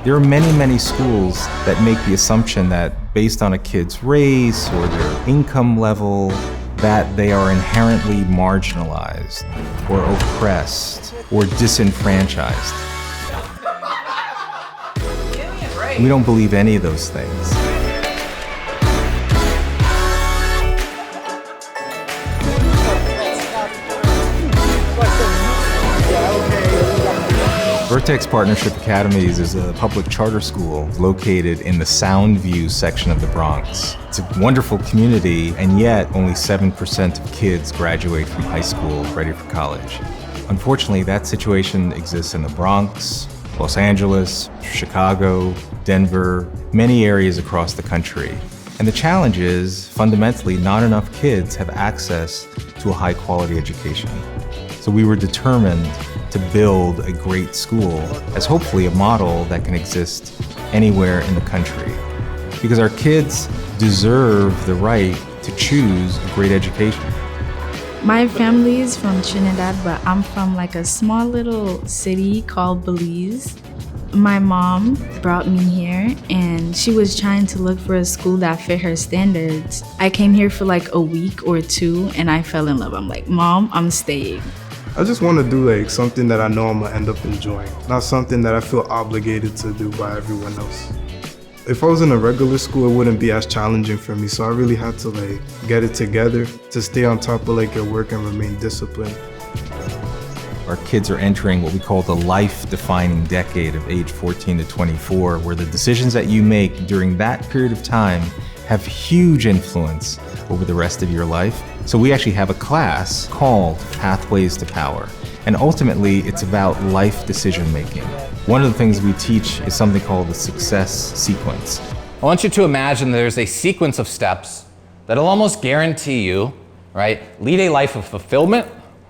There are many, many schools that make the assumption that based on a kid's race or their income level, that they are inherently marginalized or oppressed or disenfranchised. We don't believe any of those things. Vertex Partnership Academies is a public charter school located in the Soundview section of the Bronx. It's a wonderful community, and yet only 7% of kids graduate from high school ready for college. Unfortunately, that situation exists in the Bronx, Los Angeles, Chicago, Denver, many areas across the country. And the challenge is, fundamentally, not enough kids have access to a high-quality education. So we were determined to build a great school as hopefully a model that can exist anywhere in the country. Because our kids deserve the right to choose a great education. My family is from Trinidad, but I'm from like a small little city called Belize. My mom brought me here and she was trying to look for a school that fit her standards. I came here for like a week or two and I fell in love. I'm like, Mom, I'm staying. I just want to do like something that I know I'm gonna end up enjoying, not something that I feel obligated to do by everyone else. If I was in a regular school, it wouldn't be as challenging for me, so I really had to like get it together to stay on top of like your work and remain disciplined. Our kids are entering what we call the life-defining decade of age 14 to 24, where the decisions that you make during that period of time have huge influence over the rest of your life. So we actually have a class called Pathways to Power. And ultimately, it's about life decision-making. One of the things we teach is something called the success sequence. I want you to imagine there's a sequence of steps that'll almost guarantee you, right, lead a life of fulfillment,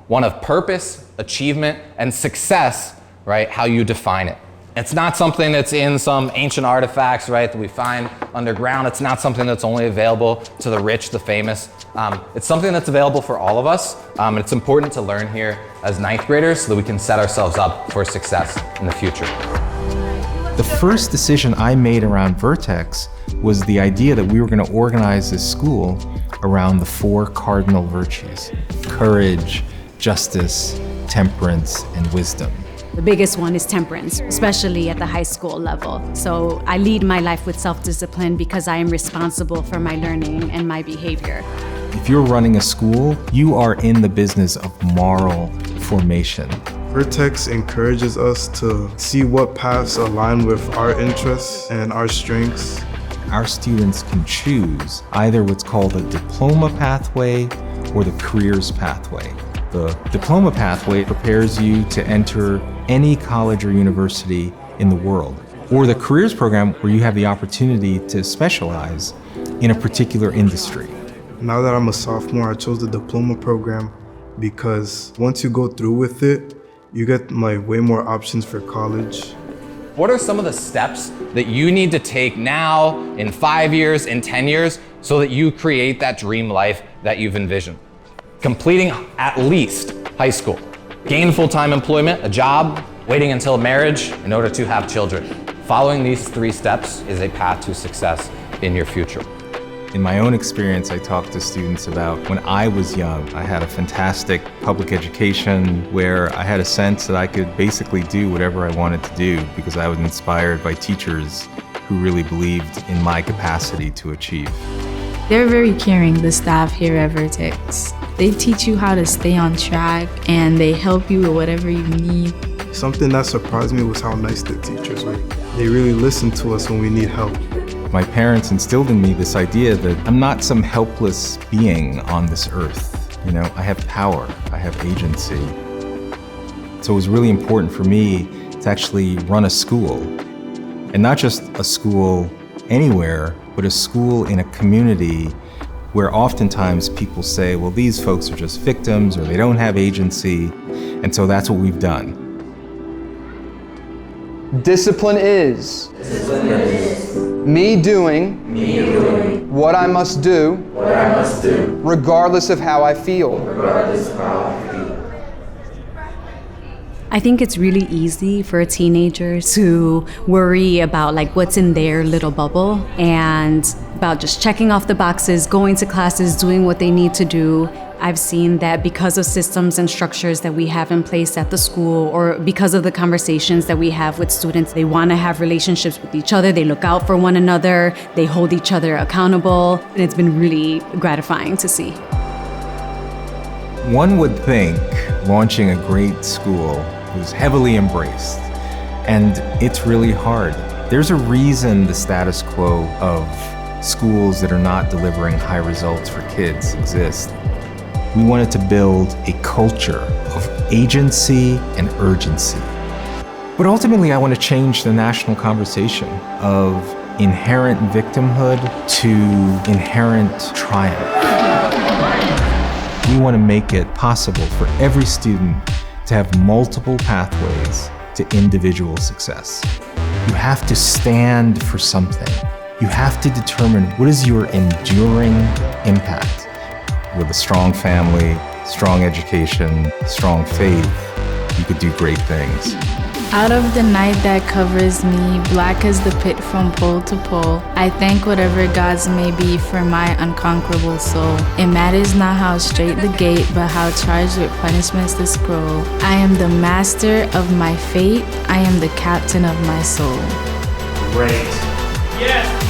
one of purpose, achievement, and success, right, how you define it. It's not something that's in some ancient artifacts, right, that we find underground. It's not something that's only available to the rich, the famous. It's something that's available for all of us. And it's important to learn here as ninth graders so that we can set ourselves up for success in the future. The first decision I made around Vertex was the idea that we were going to organize this school around the 4 cardinal virtues: courage, justice, temperance, and wisdom. The biggest one is temperance, especially at the high school level. So I lead my life with self-discipline because I am responsible for my learning and my behavior. If you're running a school, you are in the business of moral formation. Vertex encourages us to see what paths align with our interests and our strengths. Our students can choose either what's called a diploma pathway or the careers pathway. The diploma pathway prepares you to enter any college or university in the world, or the careers program where you have the opportunity to specialize in a particular industry. Now that I'm a sophomore, I chose the diploma program because once you go through with it, you get like way more options for college. What are some of the steps that you need to take now, in 5 years, in 10 years, so that you create that dream life that you've envisioned? Completing at least high school, gain full-time employment, a job, waiting until marriage in order to have children. Following these 3 steps is a path to success in your future. In my own experience, I talk to students about when I was young. I had a fantastic public education where I had a sense that I could basically do whatever I wanted to do because I was inspired by teachers who really believed in my capacity to achieve. They're very caring, the staff here at Vertex. They teach you how to stay on track and they help you with whatever you need. Something that surprised me was how nice the teachers were. They really listen to us when we need help. My parents instilled in me this idea that I'm not some helpless being on this earth. You know, I have power, I have agency. So it was really important for me to actually run a school. And not just a school anywhere, but a school in a community where oftentimes people say, well, these folks are just victims or they don't have agency. And so that's what we've done. Discipline is me doing what I must do regardless of how I feel. I think it's really easy for a teenager to worry about like what's in their little bubble and about just checking off the boxes, going to classes, doing what they need to do. I've seen that because of systems and structures that we have in place at the school, or because of the conversations that we have with students, they want to have relationships with each other, they look out for one another, they hold each other accountable, and it's been really gratifying to see. One would think launching a great school was heavily embraced, and it's really hard. There's a reason the status quo of schools that are not delivering high results for kids exist. We wanted to build a culture of agency and urgency. But ultimately, I want to change the national conversation of inherent victimhood to inherent triumph. We want to make it possible for every student to have multiple pathways to individual success. You have to stand for something. You have to determine what is your enduring impact. With a strong family, strong education, strong faith, you could do great things. Out of the night that covers me, black as the pit from pole to pole, I thank whatever gods may be for my unconquerable soul. It matters not how straight the gate, but how charged with punishments the scroll. I am the master of my fate, I am the captain of my soul. Great. Yes!